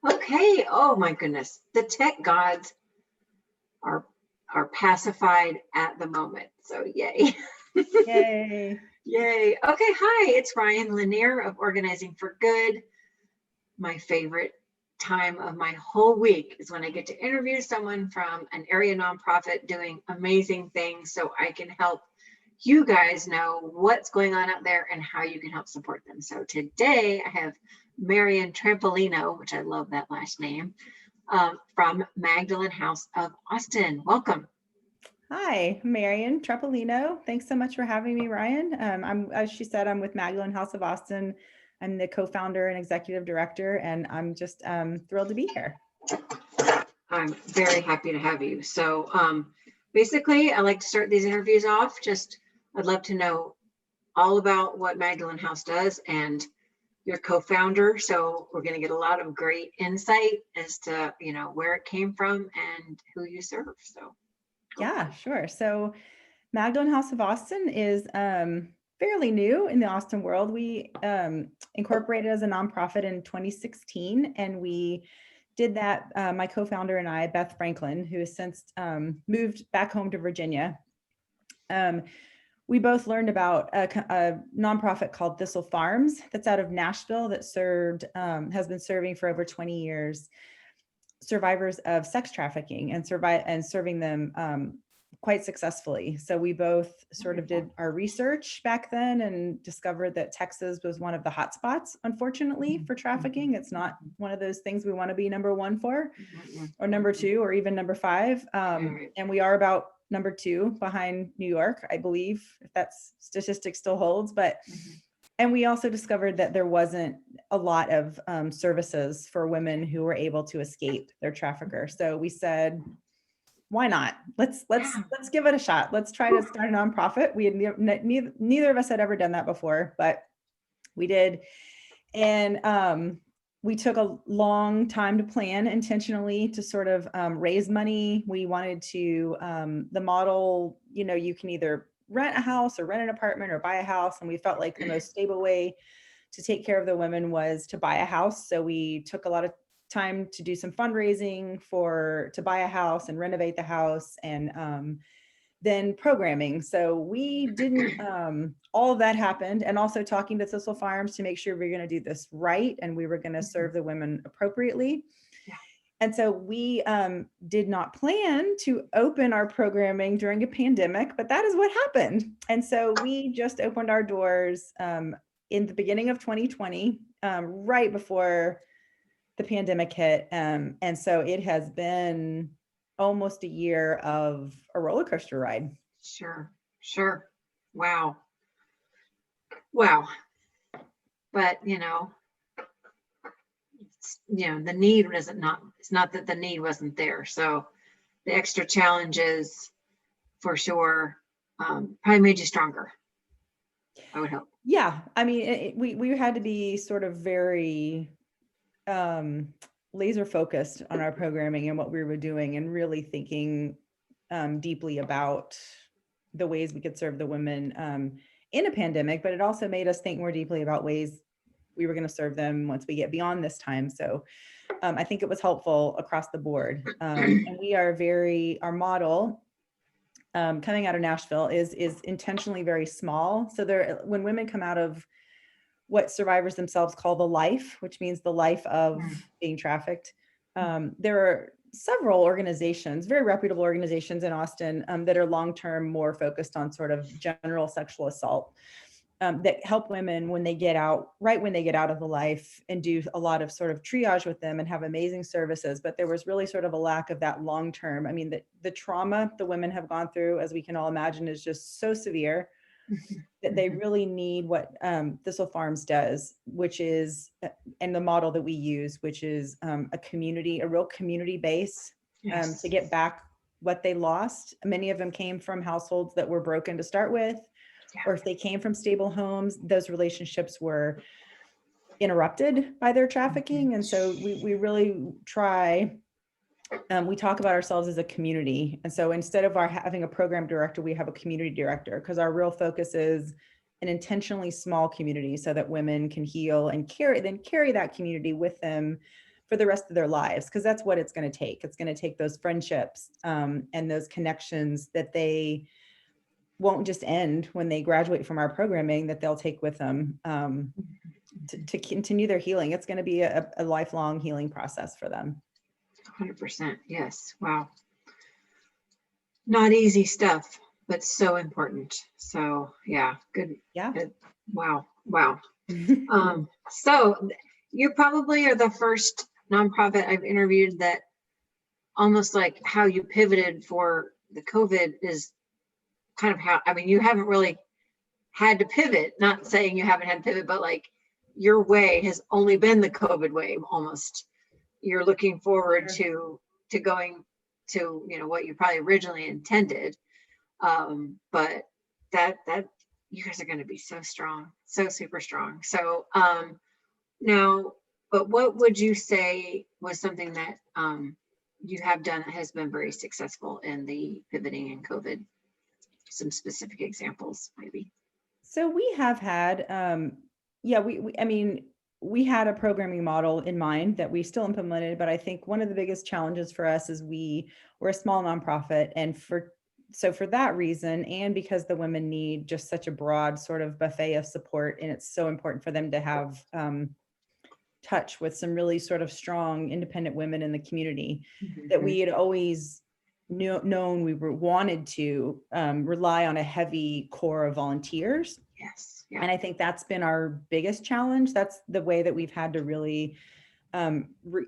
Okay. Oh my goodness. The tech gods are pacified at the moment. So yay. Yay. Yay. Okay. Hi, it's Ryan Lanier of Organizing for Good. My favorite time of my whole week is when I get to interview someone from an area nonprofit doing amazing things so I can help you guys know what's going on out there and how you can help support them. So today I have Marion Trampolino, which I love that last name, from Magdalene House of Austin. Welcome. Hi, Marion Trampolino. Thanks so much for having me, Ryan. As she said, I'm with Magdalene House of Austin. I'm the co-founder and executive director, and I'm just thrilled to be here. I'm very happy to have you. So basically, I like to start these interviews off. I'd love to know all about what Magdalene House does and your co-founder. So we're going to get a lot of great insight as to, where it came from and who you serve. So. Yeah, sure. So Magdalene House of Austin is fairly new in the Austin world. We incorporated as a nonprofit in 2016, and we did that. My co-founder and I, Beth Franklin, who has since moved back home to Virginia. We both learned about a nonprofit called Thistle Farms that's out of Nashville that has been serving for over 20 years survivors of sex trafficking and serving them quite successfully. So we both sort of did our research back then and discovered that Texas was one of the hotspots, unfortunately, for trafficking. It's not one of those things we want to be number one for, or number two, or even number five. And we are about number two behind New York, I believe, if that statistic still holds. And we also discovered that there wasn't a lot of services for women who were able to escape their trafficker. So we said, why not? Let's give it a shot. Let's try to start a nonprofit. We had neither of us had ever done that before, but we did. And we took a long time to plan intentionally to sort of raise money. We wanted to, the model, you can either rent a house or rent an apartment or buy a house. And we felt like the most stable way to take care of the women was to buy a house. So we took a lot of time to do some fundraising to buy a house and renovate the house, and then programming. So we didn't, all of that happened. And also talking to Thistle Farms to make sure we were going to do this right and we were going to serve the women appropriately. And so we did not plan to open our programming during a pandemic, but that is what happened. And so we just opened our doors in the beginning of 2020, right before the pandemic hit. And so it has been almost a year of a roller coaster ride. Sure. Wow. But, the need it's not that the need wasn't there. So the extra challenges for sure probably made you stronger, I would hope. Yeah. I mean, we had to be sort of very laser focused on our programming and what we were doing, and really thinking deeply about the ways we could serve the women in a pandemic, but it also made us think more deeply about ways we were going to serve them once we get beyond this time. So I think it was helpful across the board. And we are our model coming out of Nashville is intentionally very small. So when women come out of what survivors themselves call the life, which means the life of being trafficked, there are several organizations, very reputable organizations in Austin that are long-term more focused on sort of general sexual assault that help women when they get out of the life, and do a lot of sort of triage with them and have amazing services. But there was really sort of a lack of that long-term. I mean, the trauma the women have gone through, as we can all imagine, is just so severe that they really need what Thistle Farms does, which is, and the model that we use, which is a real community base to get back what they lost. Many of them came from households that were broken to start with, or if they came from stable homes, those relationships were interrupted by their trafficking. And so we really try, we talk about ourselves as a community. And so instead of having a program director, we have a community director, because our real focus is an intentionally small community so that women can heal and carry that community with them for the rest of their lives. Because that's what it's going to take. It's going to take those friendships and those connections that they won't just end when they graduate from our programming, that they'll take with them to continue their healing. It's going to be a lifelong healing process for them. 100%. Yes. Wow. Not easy stuff, but so important. So yeah, good. Yeah. Good. Wow. Wow. So you probably are the first nonprofit I've interviewed that almost like how you pivoted for the COVID is kind of how, I mean, you haven't really had to pivot, not saying you haven't had to pivot, but like your way has only been the COVID way almost. You're looking forward to going to, you know, what you probably originally intended. But that you guys are going to be so strong, so super strong. So now, but what would you say was something that you have done that has been very successful in the pivoting and COVID? Some specific examples, maybe. So we have had, I mean, we had a programming model in mind that we still implemented, but I think one of the biggest challenges for us is we're a small nonprofit, and for that reason, and because the women need just such a broad sort of buffet of support, and it's so important for them to have touch with some really sort of strong independent women in the community, that we had always known we wanted to rely on a heavy core of volunteers. Yes. Yeah. And I think that's been our biggest challenge. That's the way that we've had to really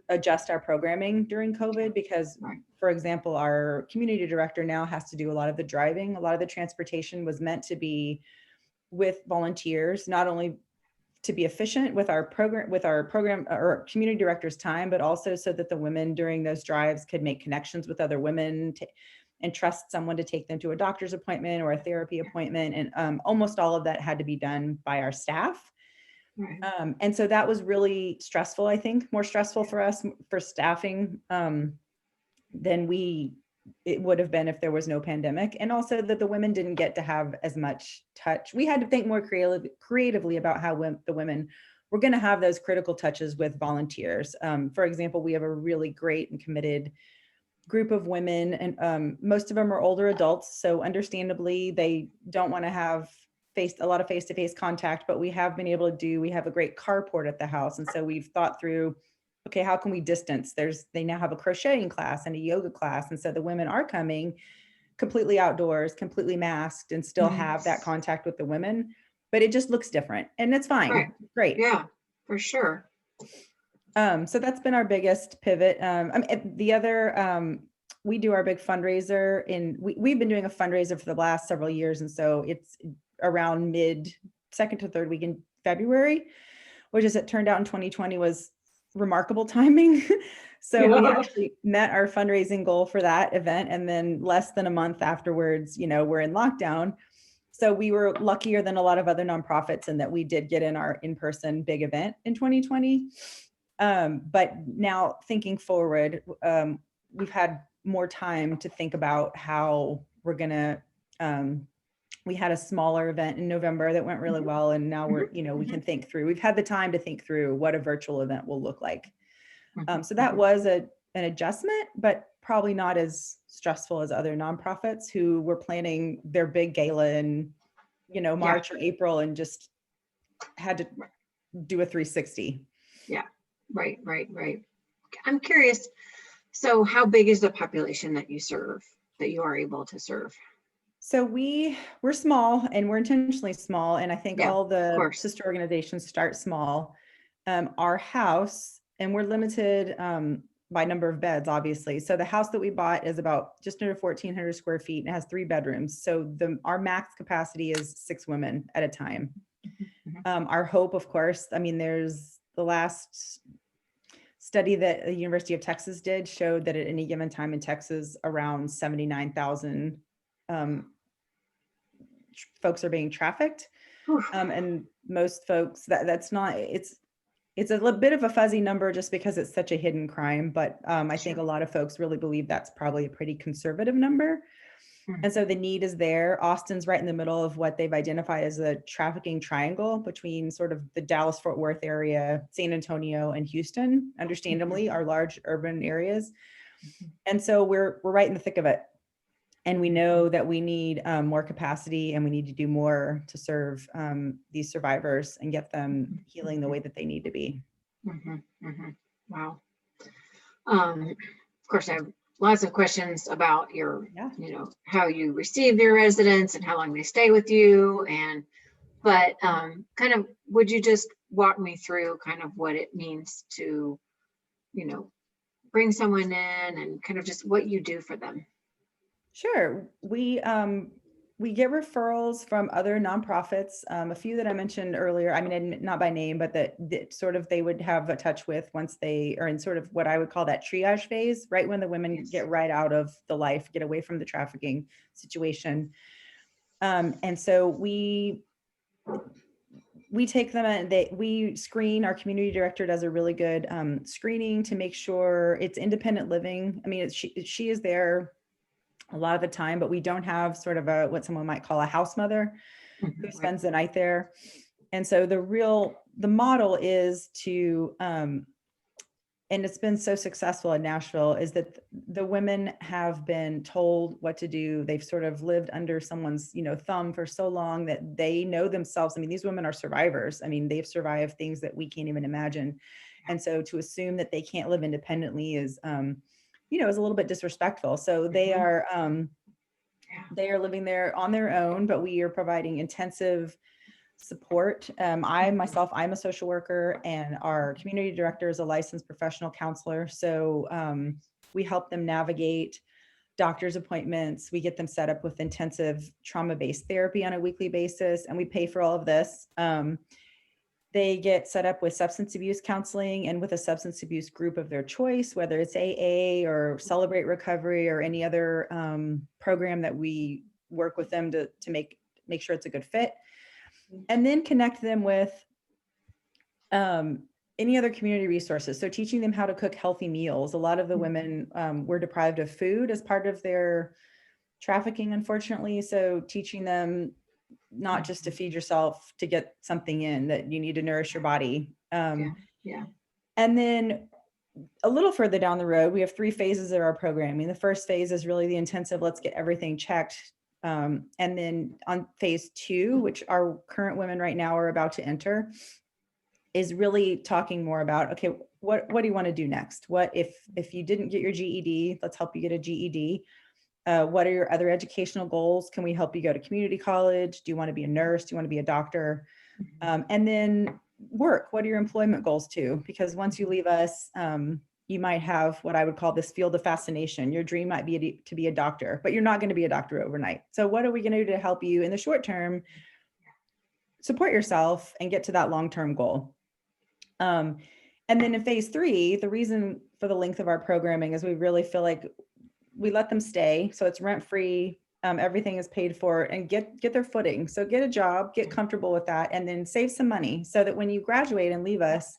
adjust our programming during COVID, because, for example, our community director now has to do a lot of the driving. A lot of the transportation was meant to be with volunteers, not only to be efficient with our program or community director's time, but also so that the women during those drives could make connections with other women and trust someone to take them to a doctor's appointment or a therapy appointment. And almost all of that had to be done by our staff. Right. And so that was really stressful, I think, more stressful for us for staffing than it would have been if there was no pandemic. And also that the women didn't get to have as much touch. We had to think more creatively about how the women were going to have those critical touches with volunteers. For example, we have a really great and committed group of women, and most of them are older adults. So understandably, they don't want to have a lot of face-to-face contact, but we have been able to we have a great carport at the house. And so we've thought through, okay, how can we distance? They now have a crocheting class and a yoga class. And so the women are coming completely outdoors, completely masked, and still have that contact with the women, but it just looks different, and it's fine. Right. Great. Yeah, for sure. So that's been our biggest pivot. The other, we do our big fundraiser we've been doing a fundraiser for the last several years. And so it's around second to third week in February, which, as it turned out in 2020, was remarkable timing. So we actually met our fundraising goal for that event. And then less than a month afterwards, we're in lockdown. So we were luckier than a lot of other nonprofits in that we did get in our in-person big event in 2020. But now thinking forward, we've had more time to think about how we're going to, we had a smaller event in November that went really well. And now we can think through, we've had the time to think through what a virtual event will look like. So that was an adjustment, but probably not as stressful as other nonprofits who were planning their big gala in, March or April and just had to do a 360. Yeah. Right. I'm curious. So how big is the population that you are able to serve? So we're small, and we're intentionally small. And I think all the sister organizations start small. Our house, and we're limited by number of beds, obviously. So the house that we bought is about just under 1,400 square feet and has 3 bedrooms. So our max capacity is 6 women at a time. Our hope, of course, there's the last study that the University of Texas did showed that at any given time in Texas, around 79,000 folks are being trafficked. And most folks, that's not, it's a little bit of a fuzzy number just because it's such a hidden crime. But I think a lot of folks really believe that's probably a pretty conservative number. And so the need is there. Austin's right in the middle of what they've identified as a trafficking triangle between sort of the Dallas-Fort Worth area, San Antonio, and Houston, understandably, our large urban areas. And so we're right in the thick of it. And we know that we need more capacity, and we need to do more to serve these survivors and get them healing the way that they need to be. Wow. Of course, I have lots of questions about your, how you receive your residents and how long they stay with you. But kind of, would you just walk me through kind of what it means to, bring someone in and kind of just what you do for them? Sure. We get referrals from other nonprofits, a few that I mentioned earlier. I mean, not by name, but that sort of they would have a touch with once they are in sort of what I would call that triage phase, right when the women get right out of the life, get away from the trafficking situation. And so we take them and we screen. Our community director does a really good screening to make sure it's independent living. I mean, she is there a lot of the time, but we don't have sort of what someone might call a house mother who spends the night there. And so the model is to, and it's been so successful in Nashville, is that the women have been told what to do. They've sort of lived under someone's, thumb for so long that they know themselves. I mean, these women are survivors. I mean, they've survived things that we can't even imagine. And so to assume that they can't live independently is, is a little bit disrespectful. So they are living there on their own, but we are providing intensive support. I'm a social worker, and our community director is a licensed professional counselor. So we help them navigate doctor's appointments. We get them set up with intensive trauma-based therapy on a weekly basis, and we pay for all of this. They get set up with substance abuse counseling and with a substance abuse group of their choice, whether it's AA or Celebrate Recovery or any other program that we work with them to make sure it's a good fit. And then connect them with any other community resources. So teaching them how to cook healthy meals. A lot of the women were deprived of food as part of their trafficking, unfortunately. So teaching them not just to feed yourself to get something in, that you need to nourish your body. And then a little further down the road, we have 3 phases of our programming. The first phase is really the intensive, let's get everything checked. And then on phase 2, which our current women right now are about to enter, is really talking more about, okay, what do you want to do next? What if you didn't get your GED, let's help you get a GED. What are your other educational goals? Can we help you go to community college? Do you want to be a nurse? Do you want to be a doctor? And then work. What are your employment goals too? Because once you leave us, you might have what I would call this field of fascination. Your dream might be to be a doctor, but you're not going to be a doctor overnight. So what are we going to do to help you in the short term support yourself and get to that long-term goal? And then in phase 3, the reason for the length of our programming is we really feel like we let them stay. So it's rent-free. Everything is paid for, and get their footing. So get a job, get comfortable with that, and then save some money so that when you graduate and leave us,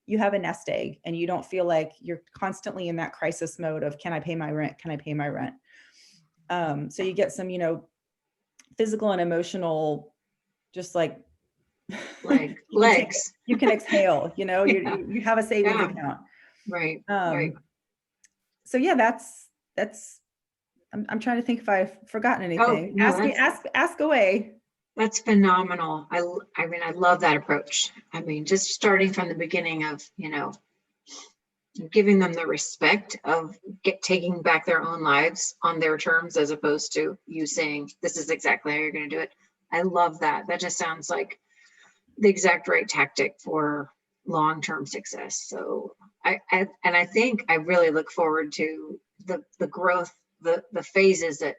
you have a nest egg and you don't feel like you're constantly in that crisis mode of, can I pay my rent? Can I pay my rent? So you get some, physical and emotional, just like legs. You can exhale, you have a savings account. Right. So yeah, that's, I'm trying to think if I've forgotten anything. Ask away. That's phenomenal. I mean, I love that approach. I mean, just starting from the beginning of, giving them the respect of taking back their own lives on their terms, as opposed to you saying, this is exactly how you're going to do it. I love that. That just sounds like the exact right tactic for long-term success. So I think I really look forward to the growth, the phases that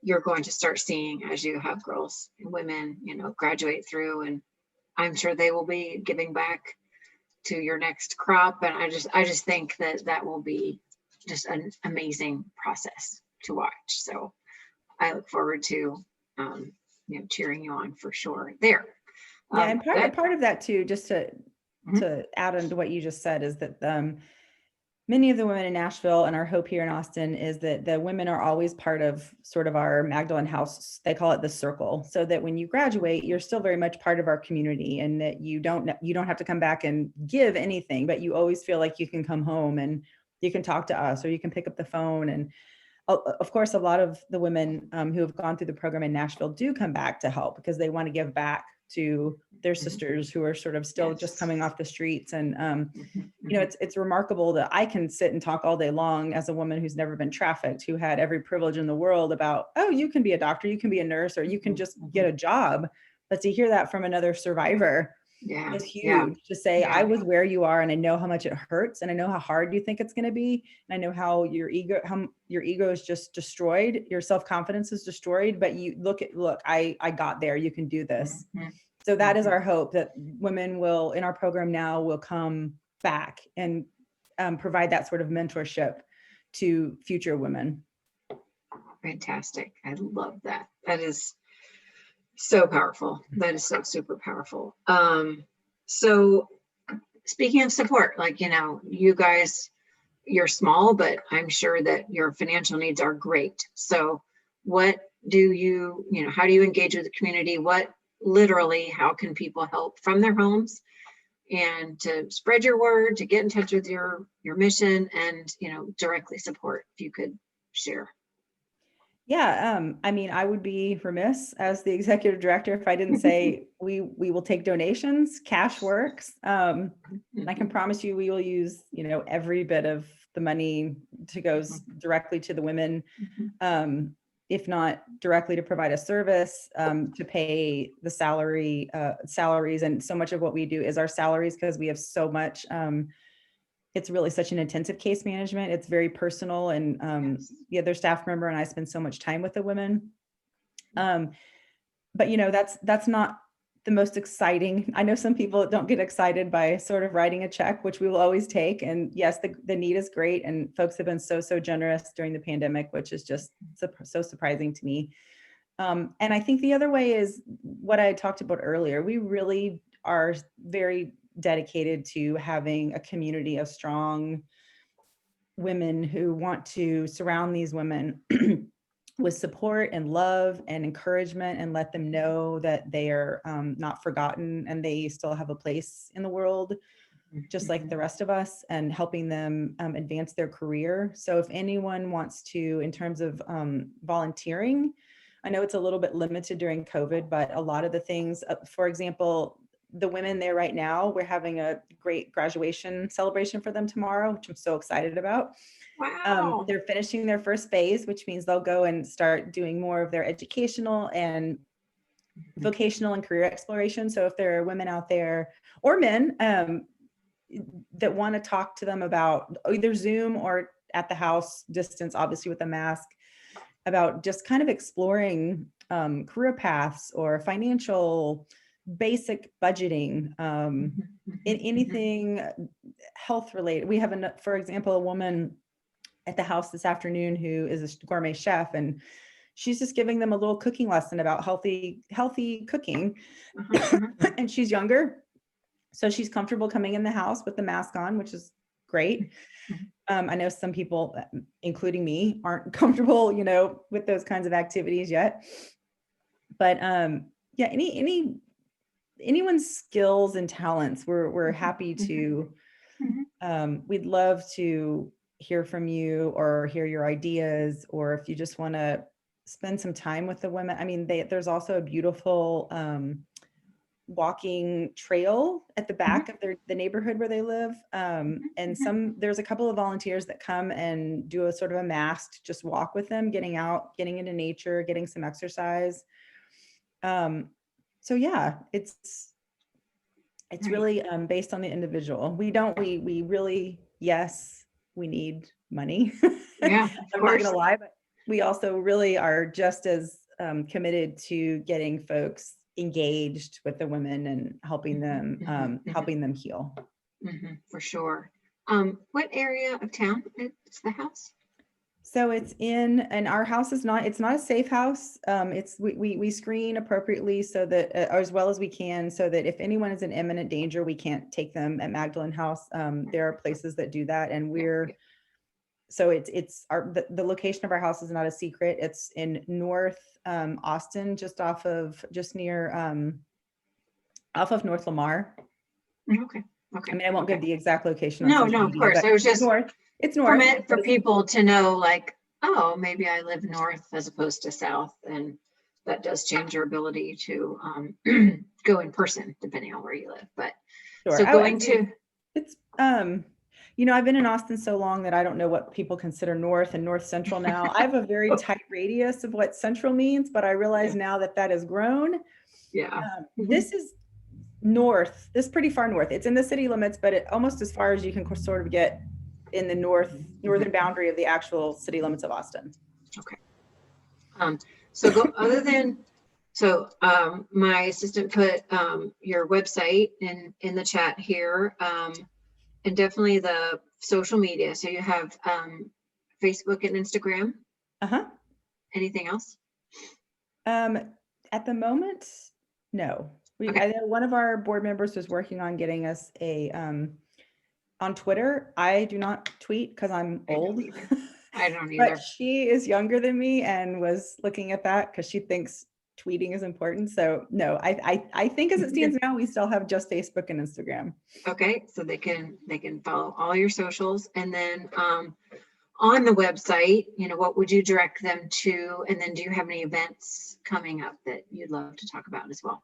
you're going to start seeing as you have girls and women, graduate through, and I'm sure they will be giving back to your next crop. And I just think that will be just an amazing process to watch. So I look forward to, cheering you on for sure there. Yeah. And part of that too, just to add on to what you just said, is that many of the women in Nashville, and our hope here in Austin is that the women are always part of sort of our Magdalene house. They call it the circle, so that when you graduate, you're still very much part of our community, and that you don't have to come back and give anything, but you always feel like you can come home and you can talk to us, or you can pick up the phone. And of course, a lot of the women who have gone through the program in Nashville do come back to help because they want to give back to their sisters who are sort of still just coming off the streets. And, you know, it's remarkable that I can sit and talk all day long as a woman who's never been trafficked, who had every privilege in the world about, oh, you can be a doctor, you can be a nurse, or you can just get a job. But to hear that from another survivor is huge. To say, I was where you are, and I know how much it hurts, and I know how hard you think it's going to be, and I know how your ego is just destroyed, your self-confidence is destroyed, but you look, I got there, you can do this. So that is our hope, that women will, in our program now, will come back and provide that sort of mentorship to future women. Fantastic. I love that. That is so powerful. That is so super powerful. So speaking of support, like, you know, you guys, you're small, but I'm sure that your financial needs are great. So what do you, you know, how do you engage with the community? How can people help from their homes, and to spread your word, to get in touch with your mission, and, you know, directly support, if you could share? Yeah, I mean, I would be remiss as the executive director if I didn't say we will take donations. Cash works. And I can promise you we will use, you know, every bit of the money to goes directly to the women, if not directly to provide a service, to pay the salaries. And so much of what we do is our salaries, because we have so much. It's really such an intensive case management. It's very personal, and the other staff member and I spend so much time with the women. But you know, that's not the most exciting. I know some people don't get excited by sort of writing a check, which we will always take. And yes, the need is great, and folks have been so generous during the pandemic, which is just so surprising to me. And I think the other way is what I talked about earlier. We really are very dedicated to having a community of strong women who want to surround these women with support and love and encouragement, and let them know that they are not forgotten, and they still have a place in the world, just like the rest of us, and helping them advance their career. So if anyone wants to, in terms of volunteering, I know it's a little bit limited during COVID, but a lot of the things, for example, the women there right now, we're having a great graduation celebration for them tomorrow, which I'm so excited about. Wow. They're finishing their first phase, which means they'll go and start doing more of their educational and vocational and career exploration. So if there are women out there, or men, that want to talk to them about either Zoom or at the house, distance, obviously with a mask, about just kind of exploring career paths or financial basic budgeting, in anything health related. We have, for example, a woman at the house this afternoon who is a gourmet chef, and she's just giving them a little cooking lesson about healthy cooking. And she's younger, so she's comfortable coming in the house with the mask on, which is great. I know some people, including me, aren't comfortable, you know, with those kinds of activities yet. But yeah, anyone's skills and talents, we're happy to. We'd love to hear from you, or hear your ideas, or if you just want to spend some time with the women. I mean, there's also a beautiful walking trail at the back of the neighborhood where they live. And there's a couple of volunteers that come and do a sort of a masked just walk with them, getting out, getting into nature, getting some exercise. So yeah, it's really based on the individual. We really, yes, we need money. Yeah, I'm not gonna lie, but we also really are just as committed to getting folks engaged with the women and helping them heal. For sure. What area of town is the house? So it's and our house is not, it's not a safe house. We screen appropriately so that, as well as we can, so that if anyone is in imminent danger, we can't take them at Magdalene House. There are places that do that, and so it's the location of our house is not a secret. It's in North Austin, just near off of North Lamar. Okay. I mean, I won't give the exact location. No, of course. I was just north. It's north for people to know, like, oh, maybe I live north as opposed to south, and that does change your ability to go in person depending on where you live. But sure. So it's I've been in Austin so long that I don't know what people consider north and north central now. I have a very tight radius of what central means, but I realize now that has grown. Yeah. This is north. This is pretty far north. It's in the city limits, but almost as far as you can sort of get in the northern boundary of the actual city limits of Austin. Okay. My assistant put your website in the chat here, and definitely the social media. So you have Facebook and Instagram. Anything else? At the moment, no. I know one of our board members was working on getting us a on Twitter. I do not tweet because I'm old. I don't either. But she is younger than me and was looking at that because she thinks tweeting is important. So no, I think as it stands now, we still have just Facebook and Instagram. Okay, so they can follow all your socials, and then on the website, what would you direct them to? And then do you have any events coming up that you'd love to talk about as well?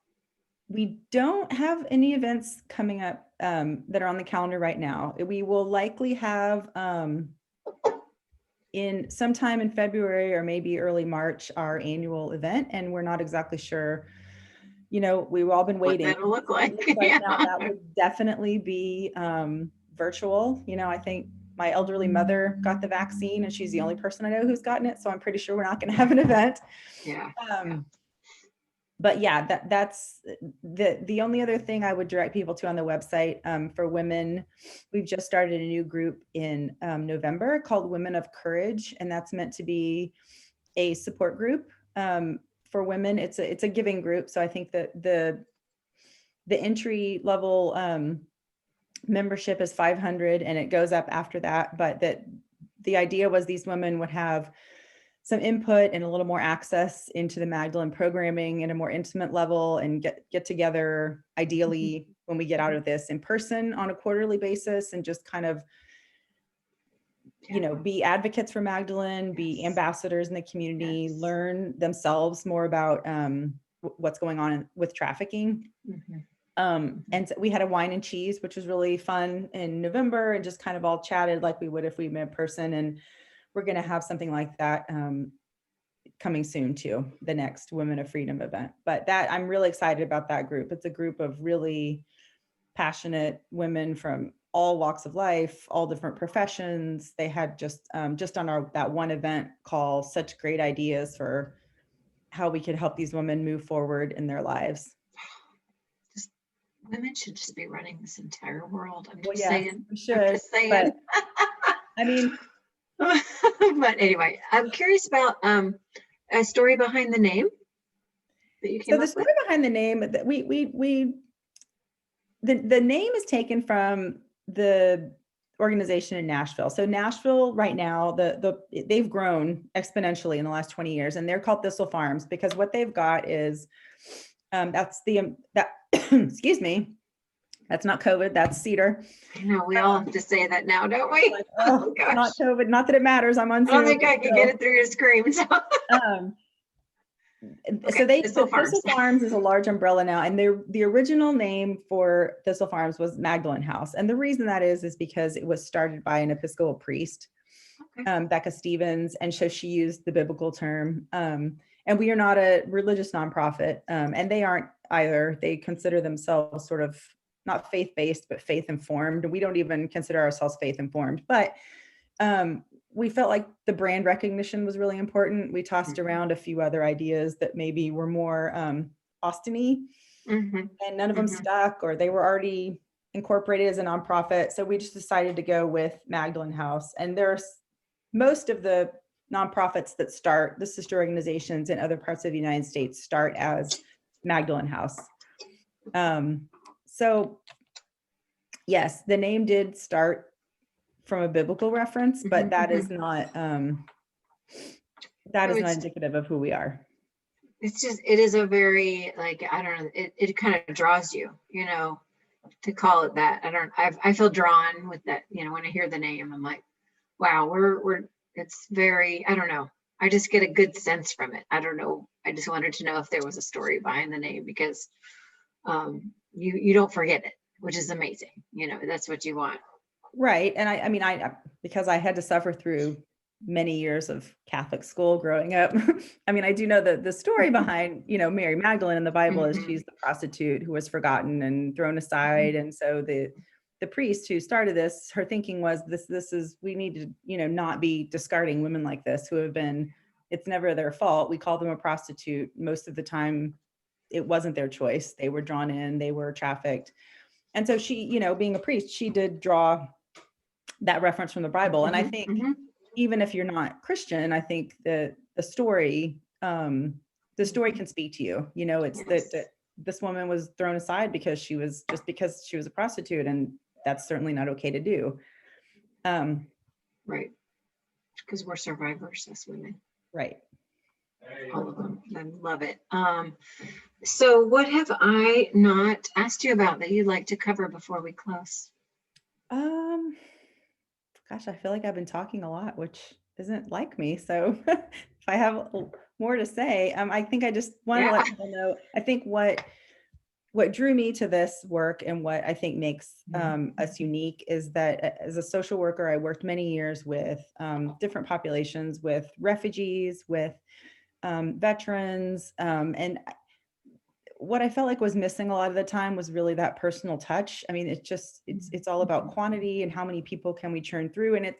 We don't have any events coming up that are on the calendar right now. We will likely have in sometime in February or maybe early March our annual event, and we're not exactly sure. We've all been waiting. What that'll look like. Now that would definitely be virtual. I think my elderly mother got the vaccine, and she's the only person I know who's gotten it, so I'm pretty sure we're not going to have an event. But yeah, that's the only other thing I would direct people to on the website. For women, we've just started a new group in November called Women of Courage, and that's meant to be a support group for women. It's a giving group, so I think that the entry level membership is $500, and it goes up after that. But that the idea was these women would have some input and a little more access into the Magdalene programming at a more intimate level, and get together ideally when we get out of this in person on a quarterly basis, and just kind of, be advocates for Magdalene, be ambassadors in the community, learn themselves more about what's going on with trafficking. And so we had a wine and cheese, which was really fun in November, and just kind of all chatted like we would if we met in person. And we're going to have something like that coming soon too, the next Women of Freedom event. But that, I'm really excited about that group. It's a group of really passionate women from all walks of life, all different professions. They had just on that one event call, such great ideas for how we could help these women move forward in their lives. Women should just be running this entire world. I'm just saying. We should. But, I mean. But anyway, I'm curious about a story behind the name that you came up with. So the story behind the name, that the name is taken from the organization in Nashville. So Nashville right now, they've grown exponentially in the last 20 years, and they're called Thistle Farms because what they've got is excuse me. That's not COVID, that's cedar. I know, we all have to say that now, don't we? Like, oh gosh. Not COVID, not that it matters. I'm on Zoom. I don't think I can get it through your screen. So, so Thistle Farms is a large umbrella now. And the original name for Thistle Farms was Magdalene House. And the reason that is because it was started by an Episcopal priest, Becca Stevens. And so she used the biblical term. And we are not a religious nonprofit. And they aren't either. They consider themselves sort of not faith-based, but faith-informed. We don't even consider ourselves faith-informed, but we felt like the brand recognition was really important. We tossed around a few other ideas that maybe were more Austin-y, and none of them stuck, or they were already incorporated as a nonprofit. So we just decided to go with Magdalene House. And there's most of the nonprofits that start, the sister organizations in other parts of the United States start as Magdalene House. So yes, the name did start from a biblical reference, but that is not indicative of who we are. It's just, it is a very, like, I don't know, it kind of draws you, you know, to call it that. I feel drawn with that, you know, when I hear the name, I'm like, wow, it's very, I don't know. I just get a good sense from it. I don't know. I just wanted to know if there was a story behind the name, because you don't forget it, which is amazing. You know, that's what you want. Right. And I mean, because I had to suffer through many years of Catholic school growing up. I mean, I do know the story behind, you know, Mary Magdalene in the Bible is she's the prostitute who was forgotten and thrown aside. And so the priest who started this, her thinking was this is, we need to, you know, not be discarding women like this who have been, it's never their fault. We call them a prostitute. Most of the time, it wasn't their choice. They were drawn in, they were trafficked. And so she, you know, being a priest, she did draw that reference from the Bible. And I think even if you're not Christian, I think the story can speak to you. You know, it's that this woman was thrown aside because she was a prostitute, and that's certainly not okay to do. Right. Because we're survivors as women. Right. All of them. I love it. So what have I not asked you about that you'd like to cover before we close? Gosh, I feel like I've been talking a lot, which isn't like me. So if I have more to say, I think I just want to let people know, I think what drew me to this work and what I think makes us unique is that as a social worker, I worked many years with different populations, with refugees, with veterans, and what I felt like was missing a lot of the time was really that personal touch. I mean, it's all about quantity and how many people can we churn through. And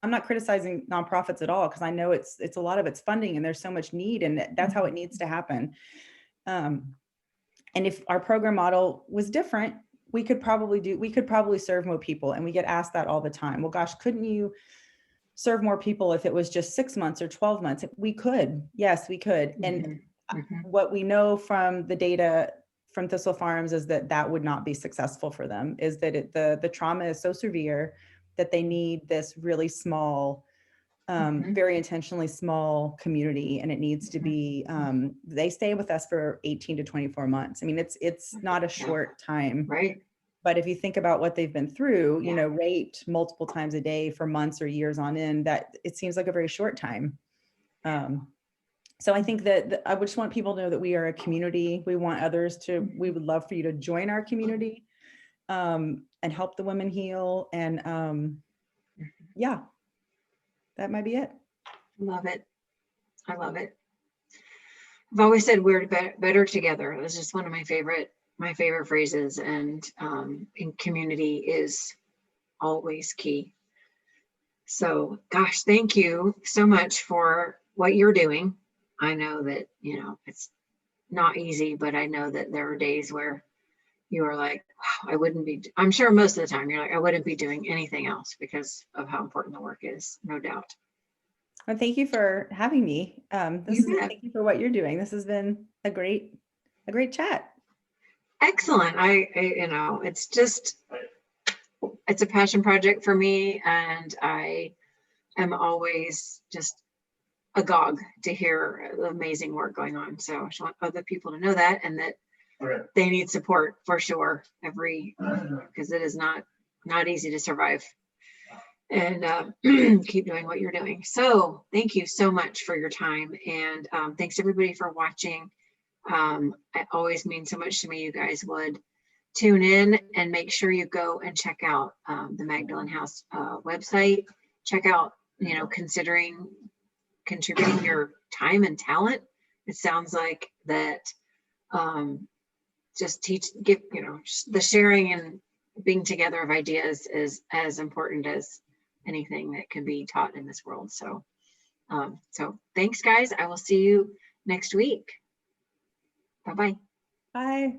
I'm not criticizing nonprofits at all, because I know it's a lot of it's funding and there's so much need, and that's how it needs to happen. And if our program model was different, we could probably serve more people. And we get asked that all the time. Well, gosh, couldn't you serve more people if it was just 6 months or 12 months? We could. Yes, we could. And what we know from the data from Thistle Farms is that would not be successful for them, is that the trauma is so severe that they need this really small, very intentionally small community. And it needs to be, they stay with us for 18 to 24 months. I mean, it's not a short time. Right. But if you think about what they've been through, you know, raped multiple times a day for months or years on end, that it seems like a very short time. So I think that I would just want people to know that we are a community. We want others to, we would love for you to join our community and help the women heal. And yeah, that might be it. Love it. I love it. I've always said we're better together. It was just one of my favorite phrases, and in community is always key. So gosh, thank you so much for what you're doing. I know that, you know, it's not easy, but I know that there are days where you are like, wow, I'm sure most of the time you're like, I wouldn't be doing anything else because of how important the work is, no doubt. Well, thank you for having me. Thank you for what you're doing. This has been a great chat. Excellent. You know, it's a passion project for me, and I am always just agog to hear the amazing work going on. So I just want other people to know that, and that they need support for sure. Because it is not easy to survive and keep doing what you're doing. So thank you so much for your time, and thanks everybody for watching. It always means so much to me. You guys would tune in, and make sure you go and check out the Magdalene House website. Check out, you know, considering contributing your time and talent. It sounds like that give, you know, the sharing and being together of ideas is as important as anything that can be taught in this world. So so thanks guys. I will see you next week. Bye-bye. Bye.